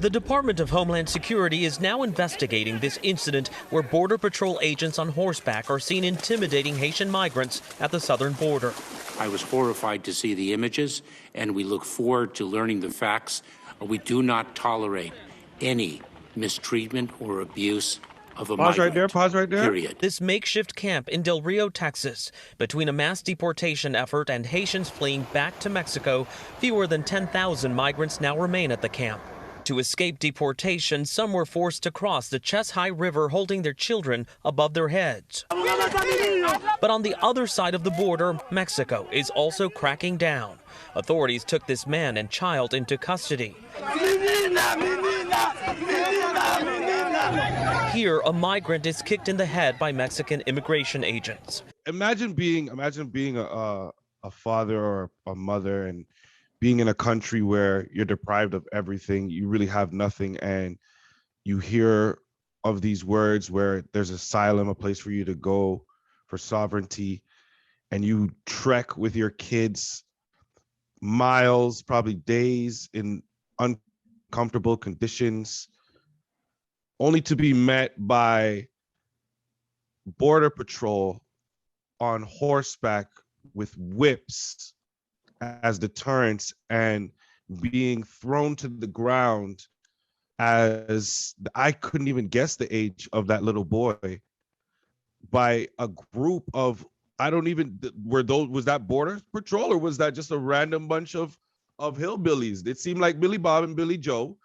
The Department of Homeland Security is now investigating this incident where Border Patrol agents on horseback are seen intimidating Haitian migrants at the southern border. I was horrified to see the images, and we look forward to learning the facts. We do not tolerate any mistreatment or abuse of a migrant. Pause right there. Period. This makeshift camp in Del Rio, Texas, between a mass deportation effort and Haitians fleeing back to Mexico, fewer than 10,000 migrants now remain at the camp. To escape deportation, some were forced to cross the chest high river holding their children above their heads. But on the other side of the border, Mexico is also cracking down. Authorities took this man and child into custody. Here, a migrant is kicked in the head by Mexican immigration agents. Imagine being a father or a mother and being in a country where you're deprived of everything, you really have nothing, and you hear of these words where there's asylum, a place for you to go for sovereignty, and you trek with your kids miles, probably days in uncomfortable conditions, only to be met by Border Patrol on horseback with whips as deterrence and being thrown to the ground. As I couldn't even guess the age of that little boy, by a group of, was that Border Patrol or was that just a random bunch of hillbillies? It seemed like Billy Bob and Billy Joe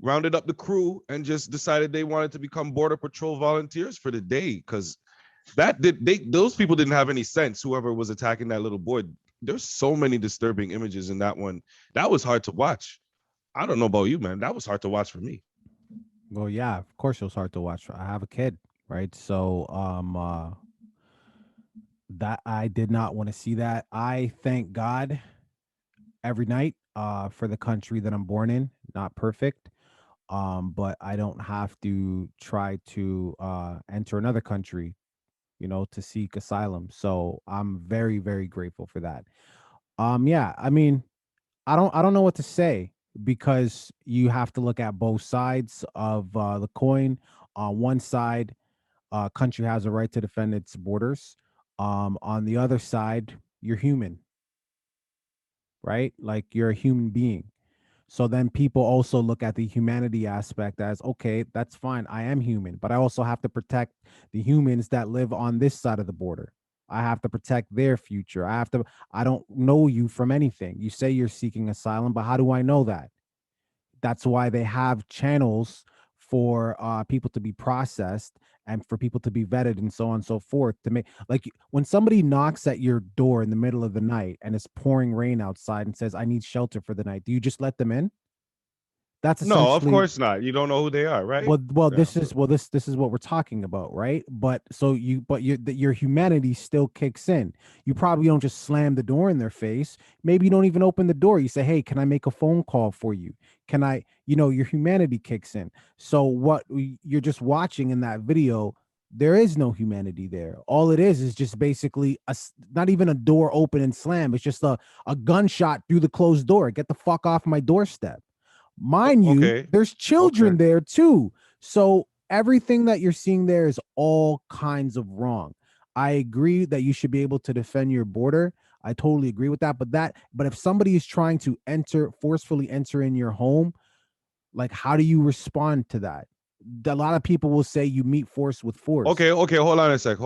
rounded up the crew and just decided they wanted to become Border Patrol volunteers for the day, because those people didn't have any sense, whoever was attacking that little boy. There's so many disturbing images in that one. That was hard to watch. I don't know about you, man. That was hard to watch for me. Well, yeah, of course it was hard to watch. I have a kid, right? So that I did not want to see that. I thank God every night for the country that I'm born in. Not perfect, but I don't have to try to enter another country, to seek asylum. So I'm very, very grateful for that. Yeah, I mean, I don't know what to say, because you have to look at both sides of the coin. On one side, country has a right to defend its borders. On the other side, you're human, right? Like, you're a human being. So then people also look at the humanity aspect as, okay, that's fine. I am human, but I also have to protect the humans that live on this side of the border. I have to protect their future. I don't know you from anything. You say you're seeking asylum, but how do I know that? That's why they have channels for people to be processed and for people to be vetted and so on and so forth, to make, like, when somebody knocks at your door in the middle of the night and it's pouring rain outside and says, I need shelter for the night, do you just let them in? That's no, of course not. You don't know who they are, right? Well, this is what we're talking about, right? But your humanity still kicks in. You probably don't just slam the door in their face. Maybe you don't even open the door. You say, hey, can I make a phone call for you? Can I, your humanity kicks in. So what you're just watching in that video, there is no humanity there. All it is just basically not even a door open and slam. It's just a gunshot through the closed door. Get the fuck off my doorstep. Mind you, there's children there too. So everything that you're seeing there is all kinds of wrong. I agree that you should be able to defend your border. I totally agree with that. But if somebody is trying to forcefully enter in your home, like, how do you respond to that? A lot of people will say you meet force with force. Okay. Hold on a sec.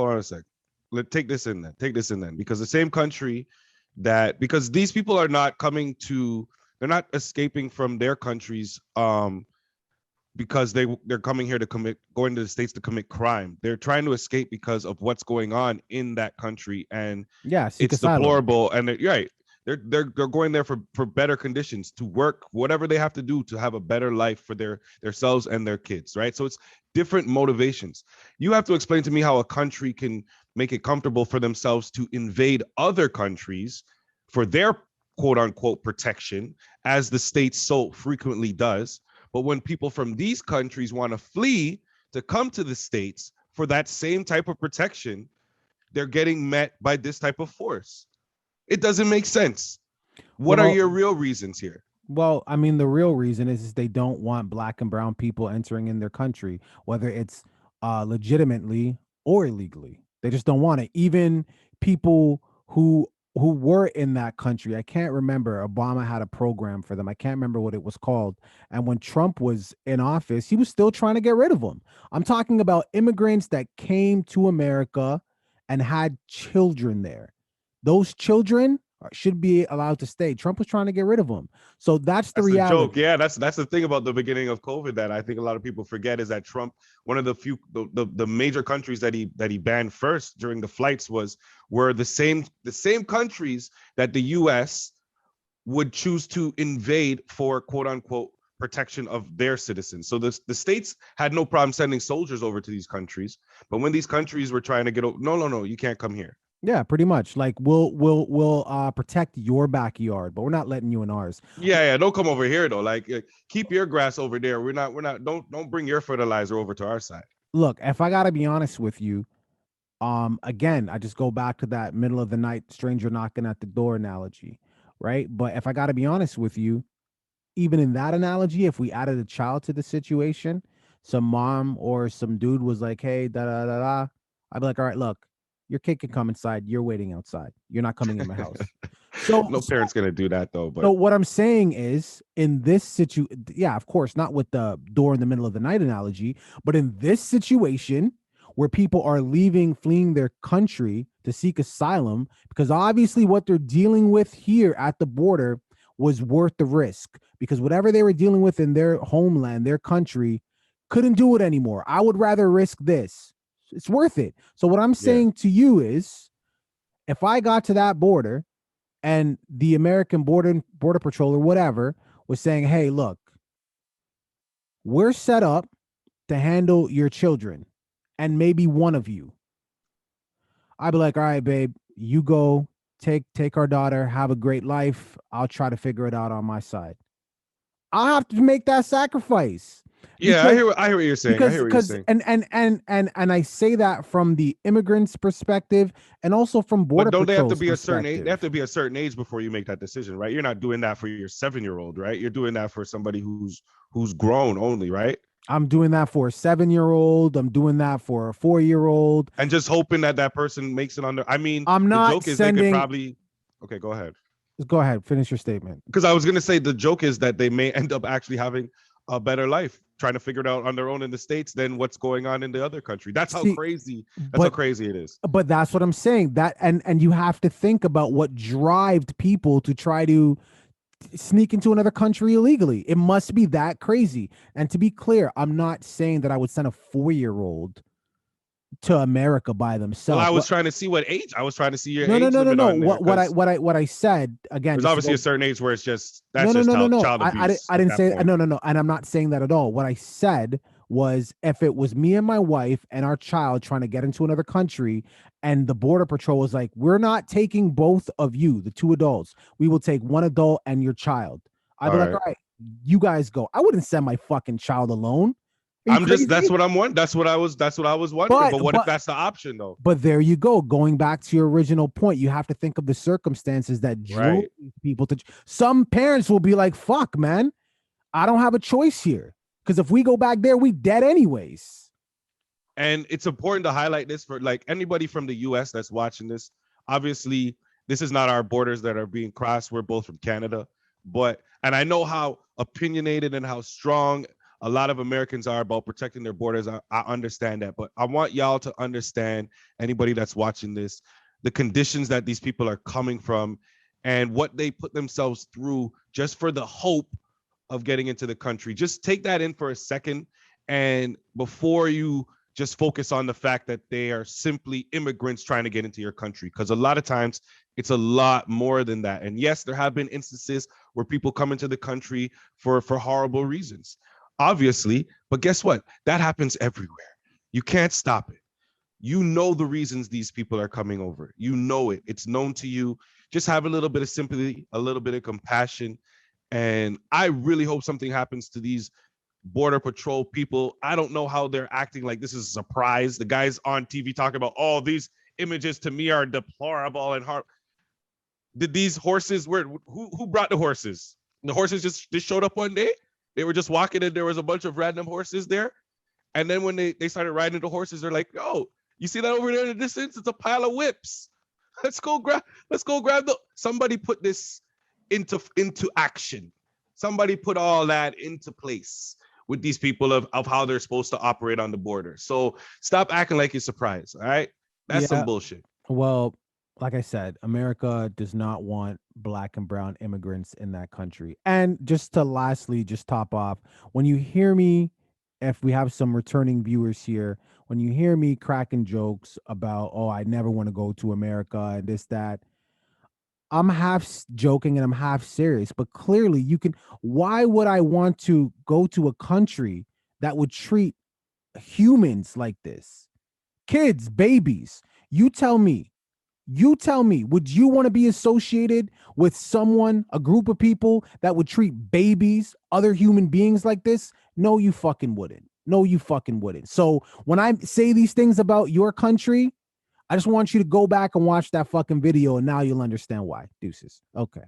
Let's take this in then. Because the same country because these people are not they're not escaping from their countries because they're coming here going to the States to commit crime. They're trying to escape because of what's going on in that country, and it's deplorable. And they're going there for better conditions, to work, whatever they have to do to have a better life for themselves and their kids, right? So it's different motivations. You have to explain to me how a country can make it comfortable for themselves to invade other countries for their quote unquote protection, as the state so frequently does. But when people from these countries want to flee to come to the States for that same type of protection, they're getting met by this type of force. It doesn't make sense. What are your real reasons here? Well, I mean, the real reason is they don't want black and brown people entering in their country, whether it's legitimately or illegally. They just don't want it. Even people who were in that country, I can't remember. Obama had a program for them. I can't remember what it was called. And when Trump was in office, he was still trying to get rid of them. I'm talking about immigrants that came to America and had children there. Those children should be allowed to stay. Trump was trying to get rid of them. So that's the That's the joke. reality. Yeah, that's the thing about the beginning of COVID that I think a lot of people forget is that Trump, one of the few the major countries that he banned first during the flights were the same countries that the US would choose to invade for quote unquote protection of their citizens. So the states had no problem sending soldiers over to these countries, but when these countries were trying to get over, no, you can't come here. Yeah, pretty much. Like we'll protect your backyard, but we're not letting you in ours. Yeah, don't come over here though. Like keep your grass over there. We're not don't bring your fertilizer over to our side. Look, if I gotta be honest with you, again, I just go back to that middle of the night stranger knocking at the door analogy, right? But if I gotta be honest with you, even in that analogy, if we added a child to the situation, some mom or some dude was like, hey, da da da da, I'd be like, all right, look, your kid can come inside. You're waiting outside. You're not coming in my house. So, No parent's gonna do that though. so But what I'm saying is, in this situation, yeah, of course, not with the door in the middle of the night analogy, but in this situation where people are fleeing their country to seek asylum, because obviously what they're dealing with here at the border was worth the risk, because whatever they were dealing with in their homeland, their country, couldn't do it anymore. I would rather risk this. It's worth it. So what I'm yeah, saying to you is, if I got to that border and the American border patrol or whatever was saying, hey, look, we're set up to handle your children and maybe one of you, I'd be like, all right, babe, you go take our daughter, have a great life. I'll try to figure it out on my side. I'll have to make that sacrifice. yeah. I hear what you're saying. I hear what you're Because saying. and I say that from the immigrant's perspective and also from But border don't they have to patrol's be a certain age? They have perspective. to be a certain age before you make that decision, right? You're not doing that for your 7-year-old, right? You're doing that for somebody who's grown only, right? I'm doing that for a 7-year-old. I'm doing that for a 4-year-old. And just hoping that that person makes it under. I mean, I'm the not joke is they could sending. probably. Okay, go ahead. Go ahead, finish your statement. Because I was gonna say the joke is that they may end up actually having a better life trying to figure it out on their own in the States than what's going on in the other country. That's how See, crazy. That's how but crazy it is. but that's what I'm saying. That and you have to think about what drives people to try to sneak into another country illegally. It must be that crazy. And to be clear, I'm not saying that I would send a 4-year-old to America by Well, I themselves. was trying to see what age. I was trying to see your No, no, age no, no, limit no. on there because What I said again, there's just to obviously go, a certain age where it's just no, that's no, just no, no, how no. child abuse I at didn't that say point. no, no, no. And I'm not saying that at all. What I said was if it was me and my wife and our child trying to get into another country and the border patrol was like, we're not taking both of you, the two adults. We will take one adult and your child. I'd be All like, right. all right, you guys go. I wouldn't send my fucking child alone. Are you I'm just that's crazy? what I'm wondering. That's what I was wondering. But But what if but that's the option though? but there you go. Going back to your original point, you have to think of the circumstances that drove Right. these people to. Some parents will be like, fuck, man, I don't have a choice here. Because if we go back there, we dead anyways. And it's important to highlight this for like anybody from the US that's watching this. Obviously, this is not our borders that are being crossed. We're both from Canada. And I know how opinionated and how strong a lot of Americans are about protecting their borders. I understand that. But I want y'all to understand, anybody that's watching this, the conditions that these people are coming from and what they put themselves through just for the hope of getting into the country. Just take that in for a second. And before you just focus on the fact that they are simply immigrants trying to get into your country, because a lot of times it's a lot more than that. And yes, there have been instances where people come into the country for horrible reasons, obviously. But guess what? That happens everywhere. You can't stop it. You know the reasons these people are coming over. You know it. It's known to you. Just have a little bit of sympathy, a little bit of compassion. And I really hope something happens to these border patrol people. I don't know how they're acting like this is a surprise. The guys on TV talking about, oh, these images to me are deplorable and hard. Did these horses who brought the horses? The horses just showed up one day. They were just walking and there was a bunch of random horses there. And then when they started riding the horses, they're like, "Yo, you see that over there in the distance? It's a pile of whips. Let's go grab the." Somebody put this into action. Somebody put all that into place with these people of how they're supposed to operate on the border. So stop acting like you're surprised. All right, that's some bullshit. Well, like I said, America does not want black and brown immigrants in that country. And just to lastly, just top off, when you hear me, if we have some returning viewers here, when you hear me cracking jokes about, oh, I never want to go to America and this, that, I'm half joking and I'm half serious, but clearly you can. Why would I want to go to a country that would treat humans like this? Kids, babies. You tell me, would you want to be associated with someone, a group of people that would treat babies, other human beings like this? No, you fucking wouldn't. No, you fucking wouldn't. So when I say these things about your country, I just want you to go back and watch that fucking video, and now you'll understand why. Deuces. Okay.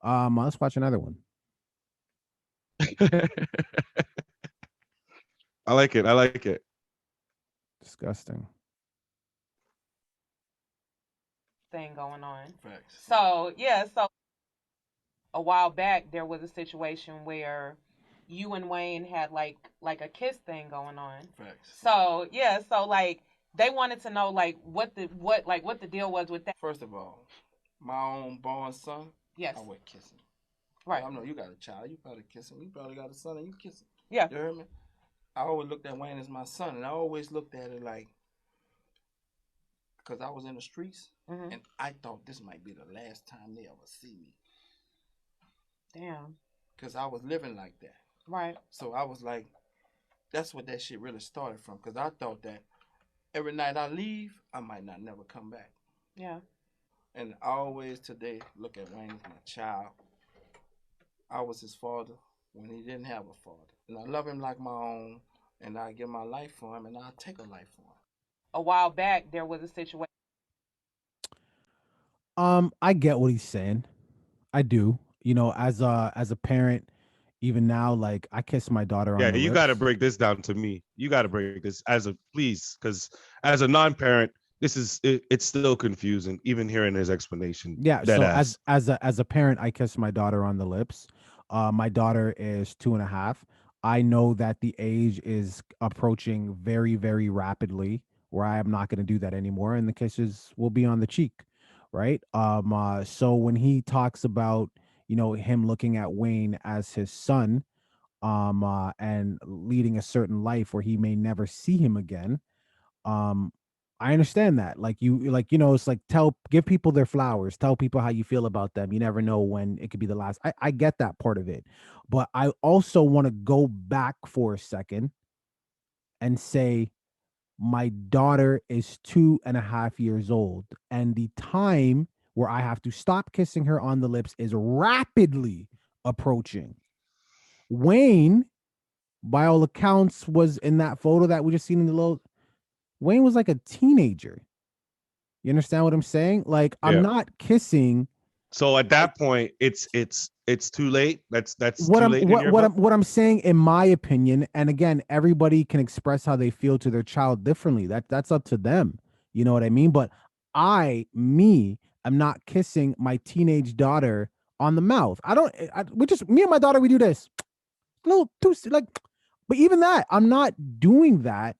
Let's watch another one. I like it. I like it. Disgusting. Thing going on. Facts. So a while back there was a situation where you and Wayne had like a kiss thing going on. Facts. So like they wanted to know like what the deal was with that. First of all, my own born son, Yes. I would kiss him. Right. I know you got a child, you probably kiss him. You probably got a son and you kiss him. Yeah. You heard me? I always looked at Wayne as my son, and I always looked at it like, because I was in the streets, Mhm. and I thought this might be the last time they ever see me. Damn. Because I was living like that. Right. So I was like, that's what that shit really started from. Because I thought that every night I leave, I might not never come back. Yeah. And I always today look at Wayne as my child. I was his father when he didn't have a father. And I love him like my own, and I give my life for him, and I'll take a life for him. A while back there was a situation. I get what he's saying. I do. You know, as a parent, even now, like I kiss my daughter on Yeah, the you lips. got to break this down to me. You got to break this please, because as a non-parent, it's still confusing, even hearing his explanation. Yeah. Dead So ass. as a parent, I kiss my daughter on the lips. My daughter is 2.5. I know that the age is approaching very, very rapidly where I am not going to do that anymore, and the kisses will be on the cheek, right? So when he talks about, you know, him looking at Wayne as his son, and leading a certain life where he may never see him again, I understand that. Like you know, it's like give people their flowers, tell people how you feel about them. You never know when it could be the last. I get that part of it, but I also want to go back for a second and say my daughter is 2.5 years old, and the time where I have to stop kissing her on the lips is rapidly approaching. Wayne, by all accounts, was in that photo that we just seen in the little. Wayne was like a teenager. You understand what I'm saying? Like, I'm Yeah. not kissing. So at that point, it's too late. That's What too I'm late. in your book? what I'm saying, in my opinion, and again, everybody can express how they feel to their child differently. That's up to them. You know what I mean? But I'm not kissing my teenage daughter on the mouth. We just, me and my daughter, we do this. Little too like, but even that, I'm not doing that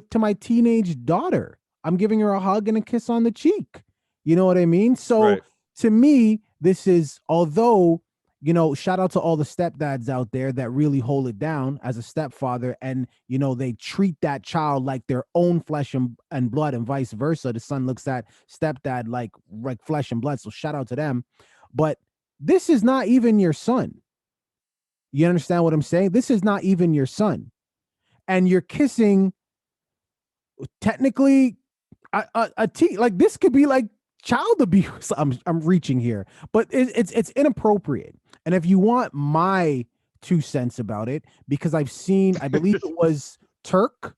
to my teenage daughter. I'm giving her a hug and a kiss on the cheek. You know what I mean? So Right. to me, this is, although, you know, shout out to all the stepdads out there that really hold it down as a stepfather, and, you know, they treat that child like their own flesh and blood, and vice versa. The son looks at stepdad like flesh and blood. So shout out to them. But this is not even your son. You understand what I'm saying? This is not even your son. And you're kissing, technically, like this could be like child abuse. I'm reaching here, but it's inappropriate. And if you want my 2 cents about it, because I've seen, I believe it was Turk.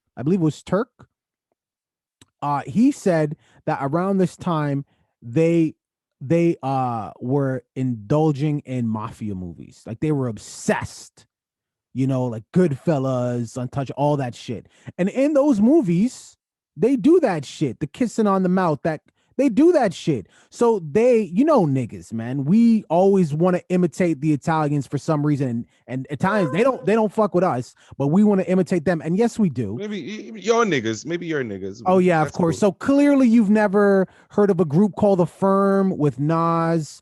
He said that around this time they they were indulging in mafia movies. Like they were obsessed, like Goodfellas, Untouchable, all that shit. And in those movies, they do that shit. The kissing on the mouth, that they do that shit. So niggas, man, we always want to imitate the Italians for some reason. And Italians, they don't fuck with us, but we want to imitate them. And yes, we do. Maybe your niggas. Oh yeah, of course. Cool. So clearly you've never heard of a group called The Firm with Nas.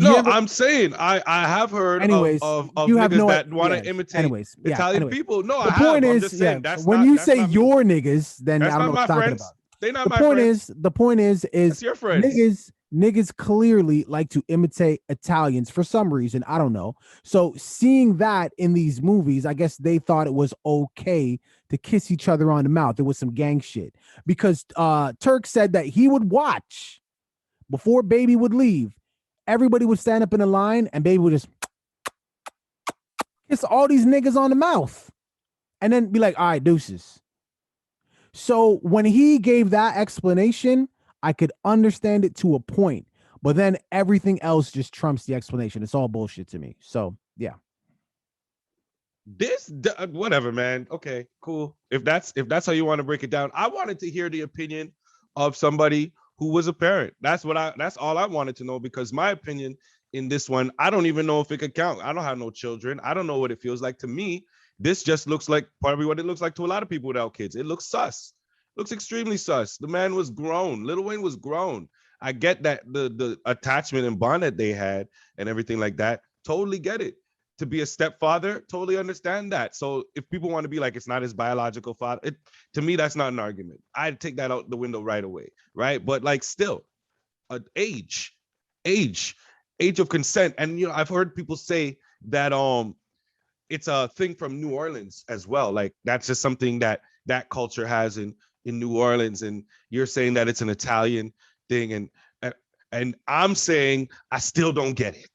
I'm saying I have heard of niggas that want to imitate Italian people. No, the point is, I'm just saying, when you say your niggas, then that's I don't know what my I'm friends. talking about. They not my friends. The point is that's your friends. Niggas clearly like to imitate Italians for some reason. I don't know. So seeing that in these movies, I guess they thought it was okay to kiss each other on the mouth. There was some gang shit because Turk said that he would watch before Baby would leave. Everybody would stand up in a line and Baby would just kiss all these niggas on the mouth and then be like, all right, deuces. So when he gave that explanation, I could understand it to a point, but then everything else just trumps the explanation. It's all bullshit to me. So yeah. Whatever, man. Okay, cool. If that's how you want to break it down, I wanted to hear the opinion of somebody who was a parent. That's all I wanted to know, because my opinion in this one, I don't even know if it could count. I don't have no children. I don't know what it feels like. To me, this just looks like probably what it looks like to a lot of people without kids. It looks sus. Looks extremely sus. The man was grown. Lil Wayne was grown. I get that the attachment and bond that they had and everything like that. Totally get it. To be a stepfather, totally understand that. So if people want to be like, it's not his biological father, to me, that's not an argument. I'd take that out the window right away, right? But like still, age of consent. And I've heard people say that it's a thing from New Orleans as well. Like that's just something that culture has in New Orleans, and you're saying that it's an Italian thing, and I'm saying I still don't get it.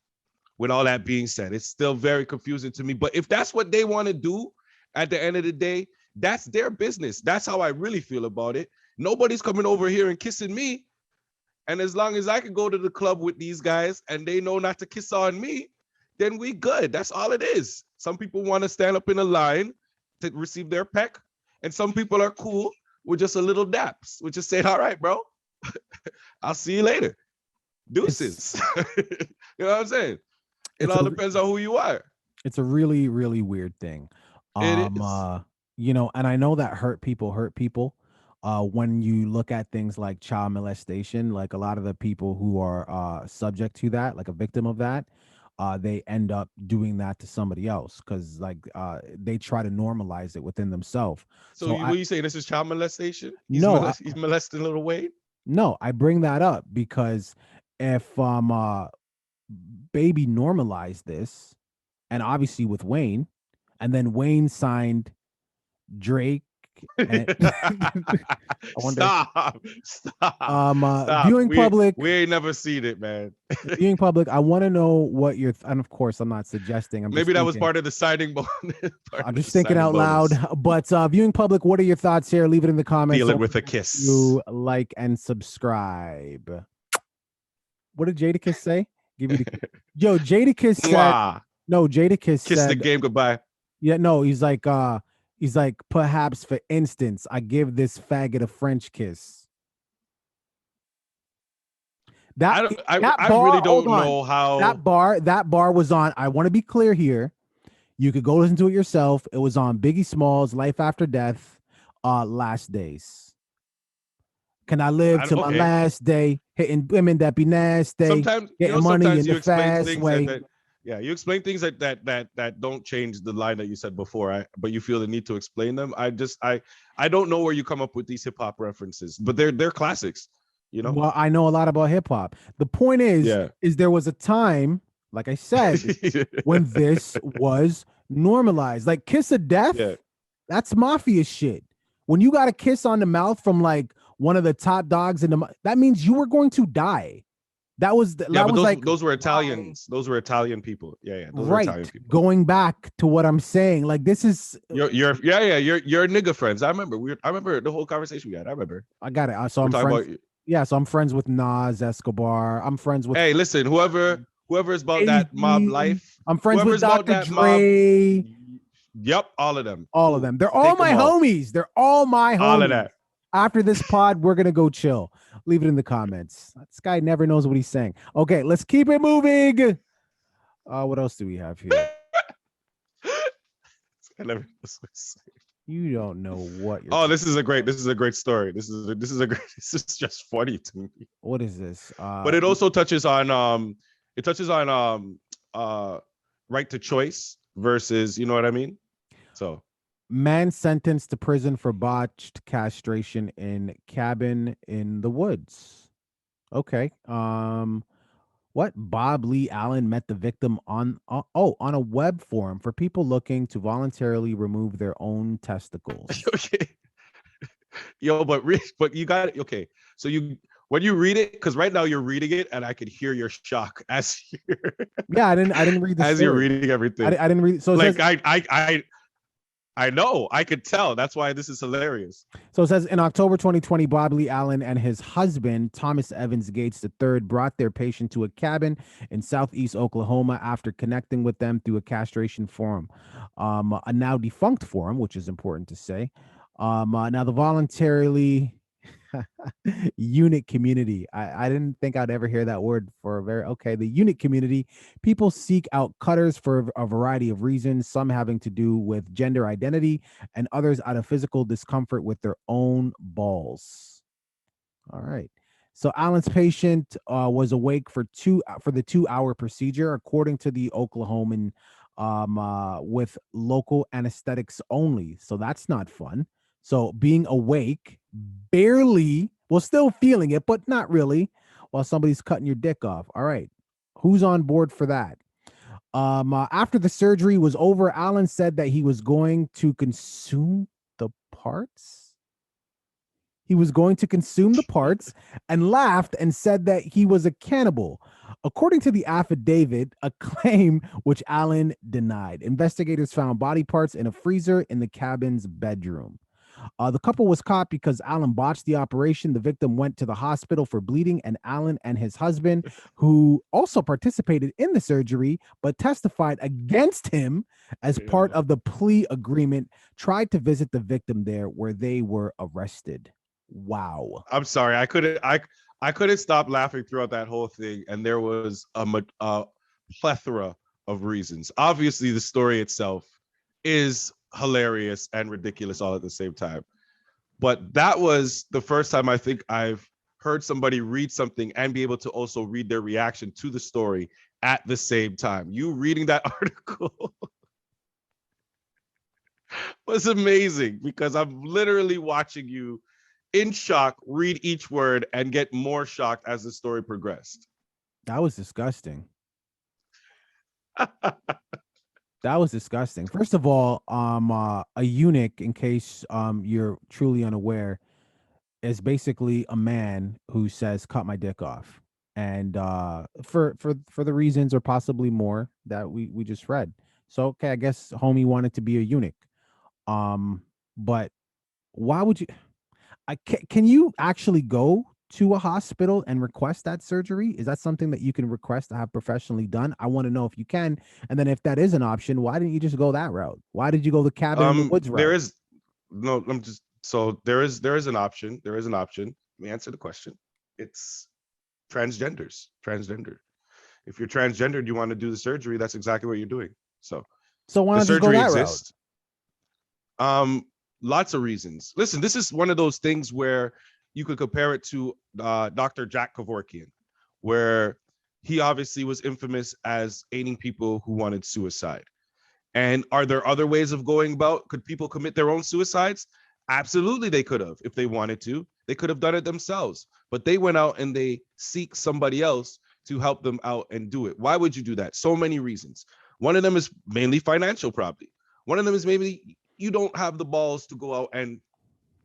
With all that being said, it's still very confusing to me. But if that's what they want to do at the end of the day, that's their business. That's how I really feel about it. Nobody's coming over here and kissing me. And as long as I can go to the club with these guys and they know not to kiss on me, then we good. That's all it is. Some people want to stand up in a line to receive their peck, and some people are cool with just a little daps. We just say, all right, bro, I'll see you later. Deuces. You know what I'm saying? It all depends on who you are. It's a really, really weird thing. It is. And I know that hurt people. When you look at things like child molestation, like a lot of the people who are subject to that, like a victim of that, they end up doing that to somebody else because they try to normalize it within themselves. So what you say, this is child molestation? He's molesting Lil Wayne? No, I bring that up because if Baby normalized this, and obviously with Wayne, and then Wayne signed Drake. And Stop. Viewing public. We ain't never seen it, man. Viewing public. I want to know what and of course, I'm not suggesting. Maybe that was part of the signing bonus. I'm just thinking out loud. But viewing public, what are your thoughts here? Leave it in the comments. Feel it with a kiss. You like and subscribe. What did Jadakiss say? Give me the yo. Jadakiss said. No, Jadakiss kiss the game goodbye. Yeah, no, he's like, perhaps for instance, I give this faggot a French kiss. I really don't know how that bar was on. I want to be clear here. You could go listen to it yourself. It was on Biggie Smalls' Life After Death, Last Days. Can I live to my last day, hitting women that be nasty, sometimes, getting money in the fast way. You explain things that don't change the line that you said before, but you feel the need to explain them. I don't know where you come up with these hip hop references, but they're classics, Well, I know a lot about hip hop. The point is there was a time, like I said, when this was normalized. Like kiss of death, that's mafia shit. When you got a kiss on the mouth from like one of the top dogs that means you were going to die. Those were Italians. Those were Italian people. Yeah. Those were Italian people. Going back to what I'm saying, like this is your nigga friends. I remember the whole conversation we had. I remember. I got it. So I'm friends. Yeah, so I'm friends with Nas Escobar. I'm friends with Hey, listen, whoever is about that mob Biggie. life, I'm friends with whoever's about Dr. that mob, Dre. yep, all of them. All of Cool. them. They're all Take my them all. homies. They're all my All of homies. that. After this pod, we're gonna go chill. Leave it in the comments. This guy never knows what he's saying. Okay, let's keep it moving. What else do we have here? I never know what to say. You don't know what you're. Oh, this is a great story. This is this is just funny to me. What is this? But it also touches on right to choice versus, you know what I mean? So man sentenced to prison for botched castration in cabin in the woods. Okay. What? Bob Lee Allen met the victim on on a web forum for people looking to voluntarily remove their own testicles. okay. Yo, but you got it. Okay. So when you read it, because right now you're reading it and I could hear your shock as Yeah, I didn't read the as story. you're reading everything. I didn't read. So like says, I know, I could tell. That's why this is hilarious. So it says in October 2020, Bob Lee Allen and his husband, Thomas Evans Gates III, brought their patient to a cabin in southeast Oklahoma after connecting with them through a castration forum, a now defunct forum, which is important to say. Now the voluntarily unit community. I didn't think I'd ever hear that word for a very okay. The unit community, people seek out cutters for a variety of reasons, some having to do with gender identity and others out of physical discomfort with their own balls. All right. So Allen's patient was awake for the 2-hour procedure, according to the Oklahoman, with local anesthetics only. So that's not fun. So being awake, barely, well, still feeling it, but not really, while somebody's cutting your dick off. All right. Who's on board for that? After the surgery was over, Allen said that he was going to consume the parts. He was going to consume the parts and laughed and said that he was a cannibal. According to the affidavit, a claim which Allen denied. Investigators found body parts in a freezer in the cabin's bedroom. The couple was caught because Allen botched the operation. The victim went to the hospital for bleeding, and Allen and his husband, who also participated in the surgery but testified against him as part of the plea agreement, tried to visit the victim there where they were arrested. Wow. I'm sorry. I couldn't stop laughing throughout that whole thing, and there was a plethora of reasons. Obviously, the story itself is hilarious and ridiculous all at the same time. But that was the first time I think I've heard somebody read something and be able to also read their reaction to the story at the same time. You reading that article was amazing because I'm literally watching you in shock read each word and get more shocked as the story progressed. That was disgusting. That was disgusting. First of all, a eunuch, in case you're truly unaware, is basically a man who says, "Cut my dick off," and for the reasons or possibly more that we just read. So okay, I guess homie wanted to be a eunuch. But why would you? Can you actually go to a hospital and request that surgery? Is that something that you can request to have professionally done? I want to know if you can. And then if that is an option, why didn't you just go that route? Why did you go the cabin in the woods route? There is no, I'm just so there is an option. There is an option. Let me answer the question. It's transgenders. Transgender. If you're transgendered, you want to do the surgery, that's exactly what you're doing. So why not just go that route? Lots of reasons. Listen, this is one of those things where you could compare it to Dr. Jack Kevorkian, where he obviously was infamous as aiding people who wanted suicide. And are there other ways of going about? Could people commit their own suicides? Absolutely, they could have. If they wanted to, they could have done it themselves. But they went out and they seek somebody else to help them out and do it. Why would you do that? So many reasons. One of them is mainly financial, probably. One of them is maybe you don't have the balls to go out and,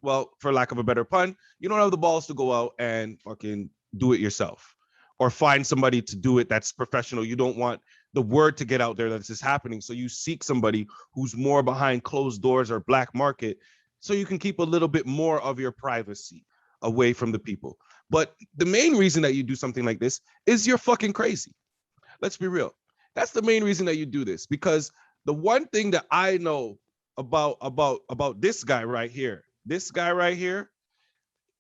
well, for lack of a better pun, you don't have the balls to go out and fucking do it yourself or find somebody to do it that's professional. You don't want the word to get out there that this is happening. So you seek somebody who's more behind closed doors or black market so you can keep a little bit more of your privacy away from the people. But the main reason that you do something like this is you're fucking crazy. Let's be real. That's the main reason that you do this, because the one thing that I know about this guy right here,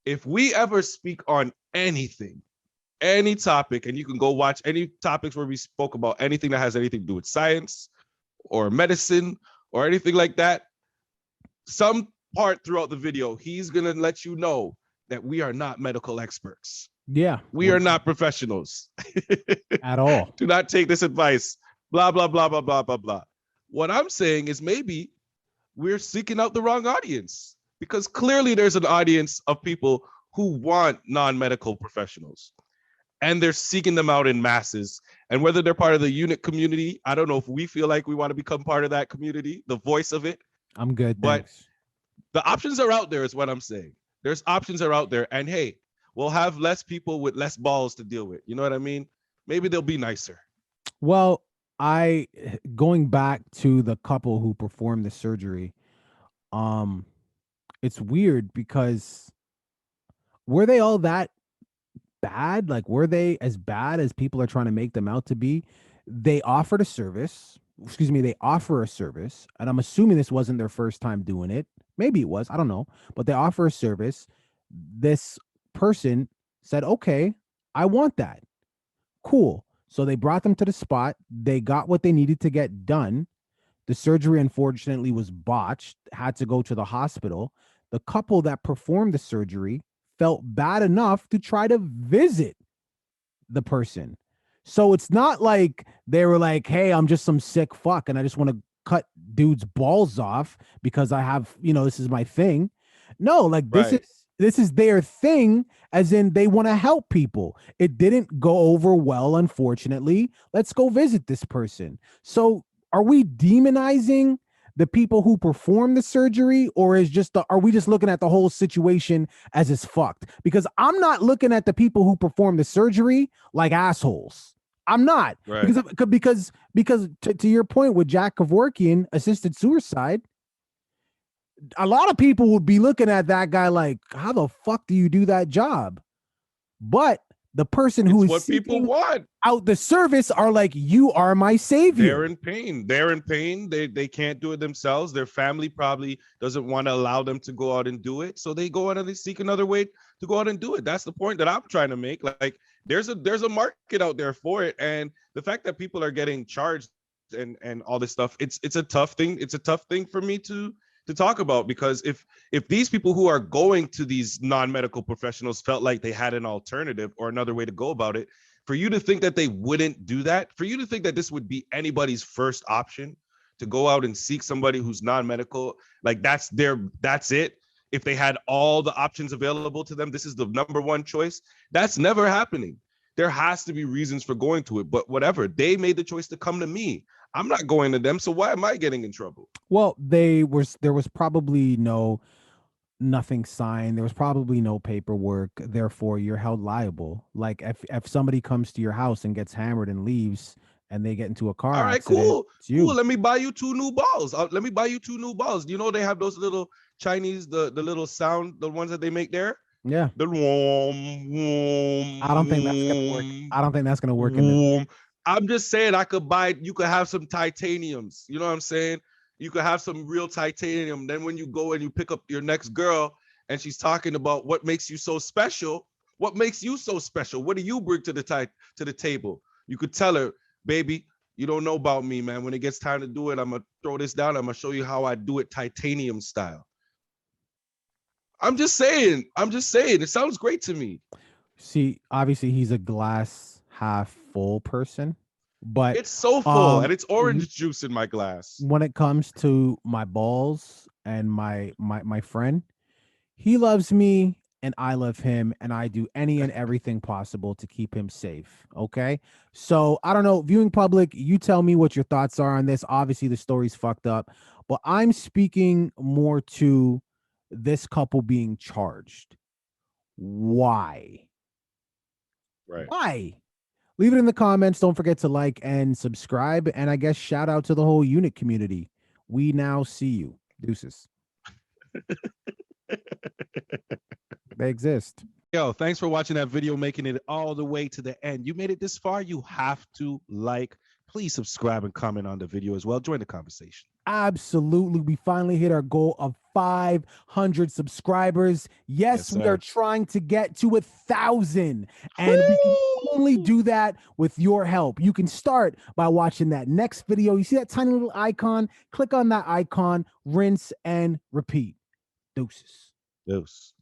if we ever speak on anything, any topic, and you can go watch any topics where we spoke about anything that has anything to do with science or medicine or anything like that, some part throughout the video, he's going to let you know that we are not medical experts. Yeah. We are not professionals. At all. Do not take this advice. Blah, blah, blah, blah, blah, blah, blah. What I'm saying is maybe we're seeking out the wrong audience, because clearly there's an audience of people who want non-medical professionals, and they're seeking them out in masses. And whether they're part of the unit community, I don't know if we feel like we want to become part of that community, the voice of it. I'm good. But Thanks. the options are out there is what I'm saying. There's options are out there. And hey, we'll have less people with less balls to deal with. You know what I mean? Maybe they'll be nicer. Well, going back to the couple who performed the surgery, it's weird because were they all that bad? Like, were they as bad as people are trying to make them out to be? They offered a service. They offer a service, and I'm assuming this wasn't their first time doing it. Maybe it was, I don't know, but they offer a service. This person said, okay, I want that. Cool. So they brought them to the spot. They got what they needed to get done. The surgery, unfortunately, was botched, had to go to the hospital. The couple that performed the surgery felt bad enough to try to visit the person. So it's not like they were like, hey, I'm just some sick fuck and I just want to cut dude's balls off because I have, this is my thing. No, like this is their thing, as in they want to help people. It didn't go over well, unfortunately. Let's go visit this person. So are we demonizing the people who perform the surgery, or are we just looking at the whole situation as it's fucked? Because I'm not looking at the people who perform the surgery like assholes. I'm not. Right. Because to your point with Jack Kevorkian, assisted suicide, a lot of people would be looking at that guy like, how the fuck do you do that job? But the person who is what people want out the service are like, you are my savior. They're in pain. They can't do it themselves. Their family probably doesn't want to allow them to go out and do it. So they go out and they seek another way to go out and do it. That's the point that I'm trying to make. Like there's a market out there for it. And the fact that people are getting charged and all this stuff, it's a tough thing. It's a tough thing for me to talk about, because if these people who are going to these non-medical professionals felt like they had an alternative or another way to go about it, for you to think that they wouldn't do that, for you to think that this would be anybody's first option to go out and seek somebody who's non-medical, like that's it. If they had all the options available to them, this is the number one choice. That's never happening. There has to be reasons for going to it, but whatever, they made the choice to come to me. I'm not going to them, so why am I getting in trouble? Well, there was probably nothing signed. There was probably no paperwork. Therefore, you're held liable. Like if somebody comes to your house and gets hammered and leaves, and they get into a car all right, accident, cool. It's you. Cool. Let me buy you 2 new balls. Let me buy you 2 new balls. You know they have those little Chinese, the little sound, the ones that they make there. Yeah. The warm. I don't think that's gonna work. I don't think that's gonna work in I'm just saying you could have some titaniums. You know what I'm saying? You could have some real titanium. Then when you go and you pick up your next girl and she's talking about what makes you so special, what do you bring to the table? You could tell her, baby, you don't know about me, man. When it gets time to do it, I'm going to throw this down. I'm going to show you how I do it titanium style. I'm just saying. It sounds great to me. See, obviously he's a glass half full person, but it's so full and it's orange juice in my glass. When it comes to my balls and my friend, he loves me and I love him, and I do any and everything possible to keep him safe. Okay. So I don't know, viewing public, you tell me what your thoughts are on this. Obviously the story's fucked up, but I'm speaking more to this couple being charged. Why? Right. Why? Leave it in the comments. Don't forget to like and subscribe. And I guess shout out to the whole unit community. We now see you. Deuces. They exist. Yo, thanks for watching that video, making it all the way to the end. You made it this far, you have to like, please subscribe and comment on the video as well. Join the conversation. Absolutely. We finally hit our goal of 500 subscribers. Yes, we sir. are trying to get to 1,000, and we can only do that with your help. You can start by watching that next video. You see that tiny little icon? Click on that icon, rinse and repeat. Deuces. Deuce.